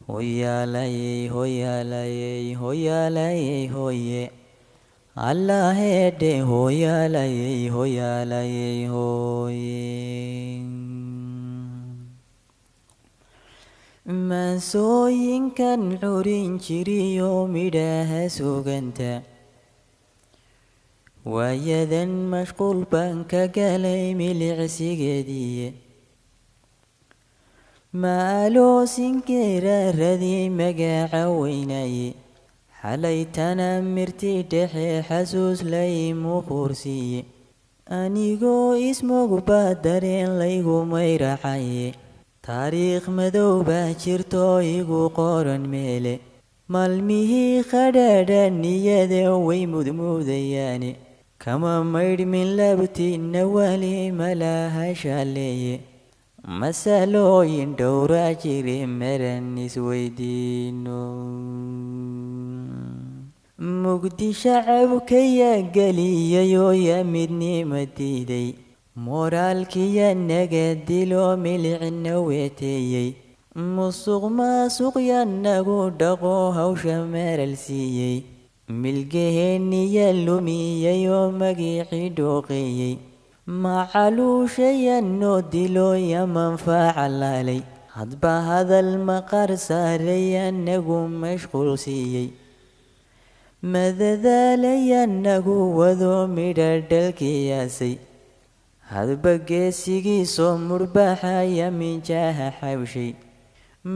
Hoyalaye, hoyalaye, hoyalaye, hoye. Allah hede hoyalaye, hoyalaye, hoye. Mansooyinkan curin jiriyo midhaha suganta. Waayadan mashquul baan ka galay milicsigeediye. Maaloosinkeera radii magaca weynaye. Xalaytana mirti dhexe xasuus laymu quursiye. Anigoo ismogba dareen laygu mayraacaye. Taariikh madow baa jirto igu qoran meele. Maalmihii qadhaadha niyada way mudmuudayaane. Kama maydhmin labtiinna wali malaha shaaleeye. Masalooyin dhowraa jire maran isweydiino. Mugdi shacabkaya geliyayoo yaa midnima diiday. Moraalkiya naga dilo milicna weeteeyey. Musuq maasuqya nagu dhaqo hawsha meeral siiyey. Milgaheenniya lumiyayoo magicii dhooqeeyey. Macaluushaya noo dilo ya manfaaca laalay. Hadba hadal maqaar saaraya nagu mashquul siiyey. Madadaalaya nagu wado midha dhalkiyaasay. Hadba geesigiisoo murbaxaya minjaha xabshay.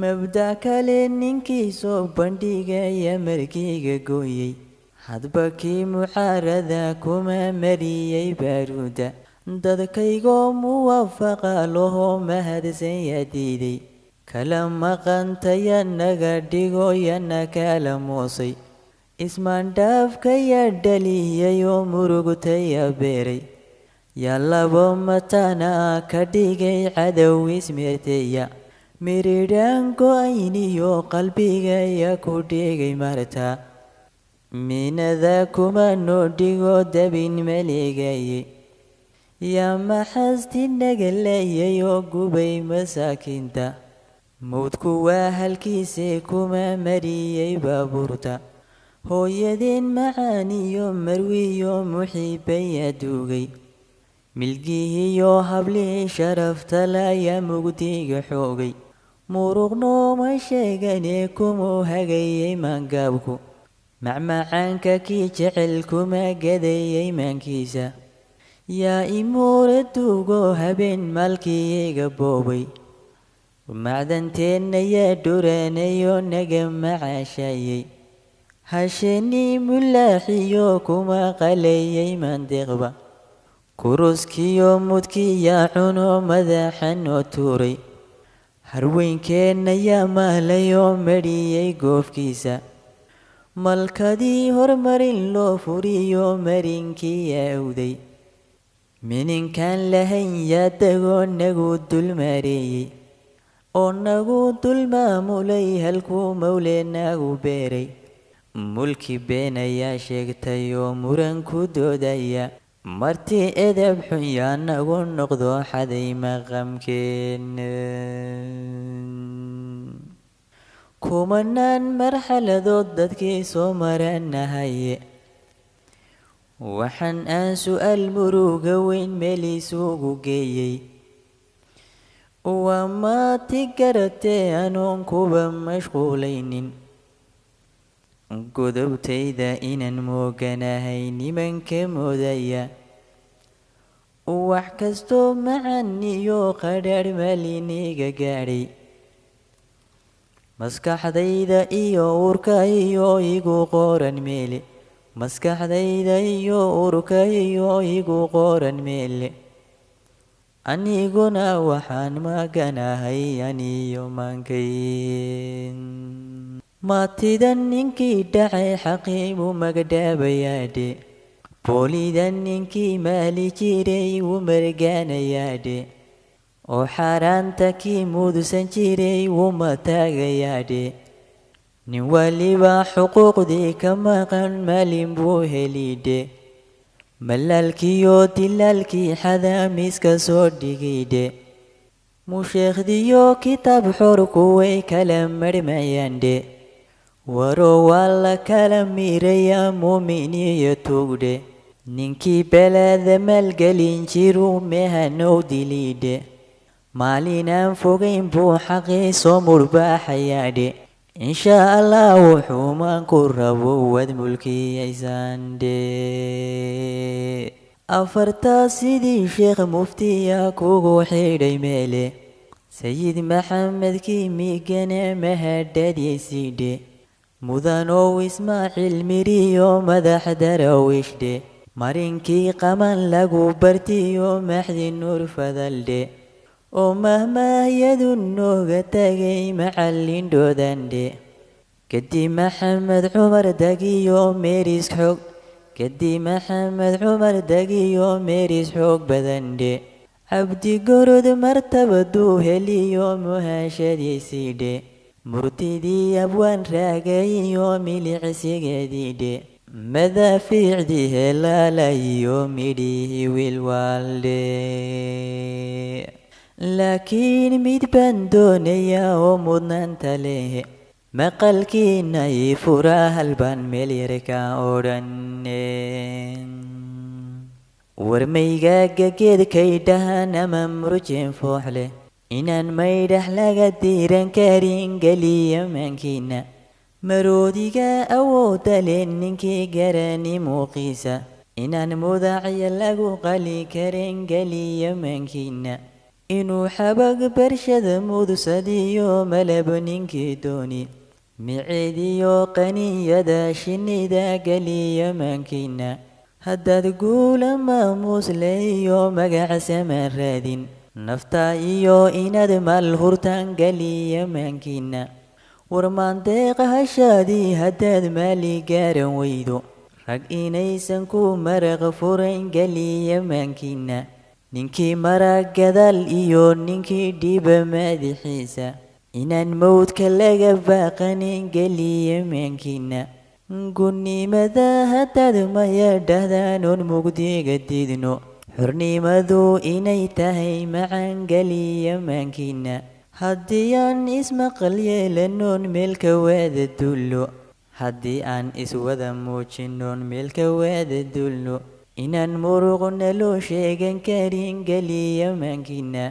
Mabda' kale ninkiisoo bandhigaya markiga gooyey. Hadba kii mucaarada kuma mariyey baaruuda. Dadkaygoo muwaafaqa loo mahadsan yaa diiday. Kala maqantaya naga dhigo yana kala moosay. Ismaandhaafkaya dhaliyayoo murugtaya beeray. Yaa labo matana ka dhigay cadow ismeerteya. Miridhaan go'ayniyo qalbigaya ku dhigay marta. Minada kuma noo dhigo dabin maleegaye. Yaa maxasti naga leeyayoo gubay masaakiinta. Mawdku waa halkiise kuma mariyey baabuurta. Hooyadeen macaaniyo marwiyo muxiibaya duugay. Milgihiyo hablii sharafta laya mugdiga xoogay. Muruqnooma sheegane kumu hagayey maangaabku. Macmacaanka kii jecel kuma gadayey maankiisa. Yaa imuura duugo habeen maalkiyayga boobay. Macdanteenna yaa dhuraanayo naga macaashayey. Hasheenii mulaaxiyo kuma qalayey mandiqba. Kuruskiyo mudkii yaa cuno madaxa noo tuuray. Harweynkeenna yaa maalayoo mariyey goofkiisa. Malkadii hormarin loo furiyo marinkii yaa awday. Mininkaan lahayn yaa dagoo nagu dulmaareeyey. Oo nagu dulmaamulay halkuu mawle nagu beeray. Mulki been ayaa sheegtay oo muran ku doodaya. Marti edeb xun yaa nagu noqdo xaday maqamkeena. Kumanaan marxaladood dadkii soo maranahaye. Waxaan aan su'aal muruga weyn meel isugu geeyey. Waa maati garatee anoon kuba mashquulaynin. Godobtayda inaan mooganahay nimanka moodaya. Wax kastoo macaan iyo qadhaadh maaliniga gaadhay. Maskaxdayda iyo urka iyo igu qoran meele. Maskaxdayda iyo urka iyo igu qoran meele. Aniguna waxaan maganahay aniyo maankayn. Maatidan ninkii dhacay xaqiibu magdhaabayaadhe. Boolidan ninkii maali jiray wuu margaanayaadhe. Oo xaaraanta kii mudusan jiray wuu mataagayaadhe. Nin waliba xuquuqdii ka maqan maalin buu helidhe. Malaalkiyo dilaalkii xadaamiska soo dhigidhe. musheekhdiyo kitaab xor kuway kala marmayandhe waro waa la kala miirayaa muuminiyo tugdhe ninkii belada maalgelin jiru mehanow dilidhe maalinaan fogayn buu xaqii soo murbaaxayaadhe inshaa allah wuxuu maanku rabo wad mulkiyaysandhe afartaa sidii sheekh muftiya kugu xidhay meele sayid maxamedkii migane mahadhadiyaysidhe mudanow ismaaciil miriyo madax darawiishdhe marinkii qaman lagu bartiyo maxdi nuur fadaldhe oo mahmaahyadu nooga tagay macallindhoodandhe kadib maxamed cumar dagiyo meeris xoog kadib maxamed cumar dagiyo meeris xoog badandhe cabdi gorod martabaduu heliyo muhaashadiyaysidhe murtidii abwaan raagayiyo milicsigeediidhe madaafiicdii helaalayiyo midhihii wilwaalde laakiin mid baan doonayaa oo mudnaanta leh maqalkiina ii furaa halbaan meel yar ka odhanne warmaygaaga geedkay dhahan ama murjeen foox leh inaan maydhax laga diiran karin geliya maankiina maroodiga awooda leh ninkii garani muuqiisa inaan mudacya lagu qali karin geliya maankiina inuu xabag barshada mudsadiyo malab ninkii dooni miceediyo qaniyada shinnida geliya maankiina haddaad guula maamuus leeyo magac samaan raadin nafta iyo inaad maal hurtaan geliya maankiina warmaandeeqa hashaadii haddaad maali gaaran weydo rag inaysan ku maraq furayn geliya maankiina ninkii marag gadaal iyo ninkii dhiba madaxiisa inaan mawdka laga baaqanin geliya maankiina gunnimada haddaad maya dhahdaan oon mugdiga diidno xornimadu inay tahay macaan geliya maankiina haddii aan ismaqal yeelanoon meelka waada dullo haddii aan iswada muujinoon meelka waada dulno inaan muruqna loo sheegan karin geliya maankiina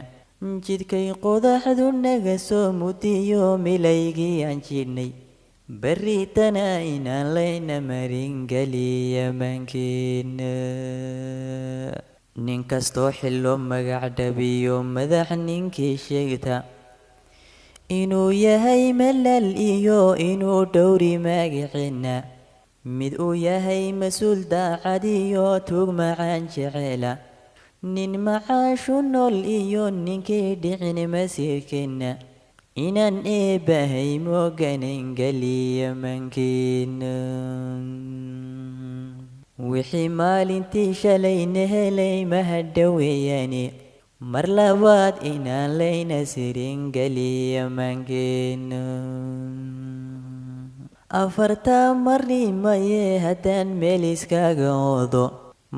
jidkay qodaxdu naga soo mudiyo milaygii aan jidhnay barritana inaan layna marin geliya maankiina nin kastoo xillo magac dhabiyo madax ninkii sheegta inuu yahay malal iyo inuu dhowri magaceena mid uu yahay mas-uul daacad iyo tuug macaan jeceela nin macaashu nool iyo ninkii dhicin masiirkeena inaan eebbahay mooganayn geliya maankiina wixii maalintii shalayna helay mahadha weeyaane mar labaad inaan layna sirin geliya maankiina afartaa marimaye haddaan meel iskaga oodo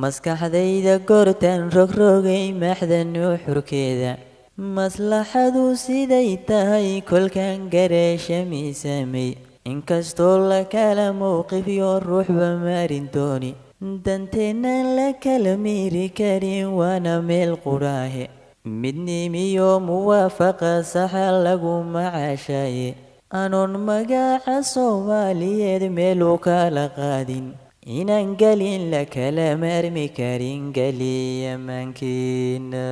maskaxdayda goortaan rogrogay maxda nuuxurkeeda maslaxadu siday tahay kolkaan gareeshamiisamay inkastoo la kala mowqifyo ruuxba maarin dooni danteennan la kala miiri karin waana meel quraahe midnimiyo muwaafaqa saxa lagu macaashaye anoon magaca soomaaliyeed meelu kala qaadin inaan gelin la kala maarmi karin geliya maankiina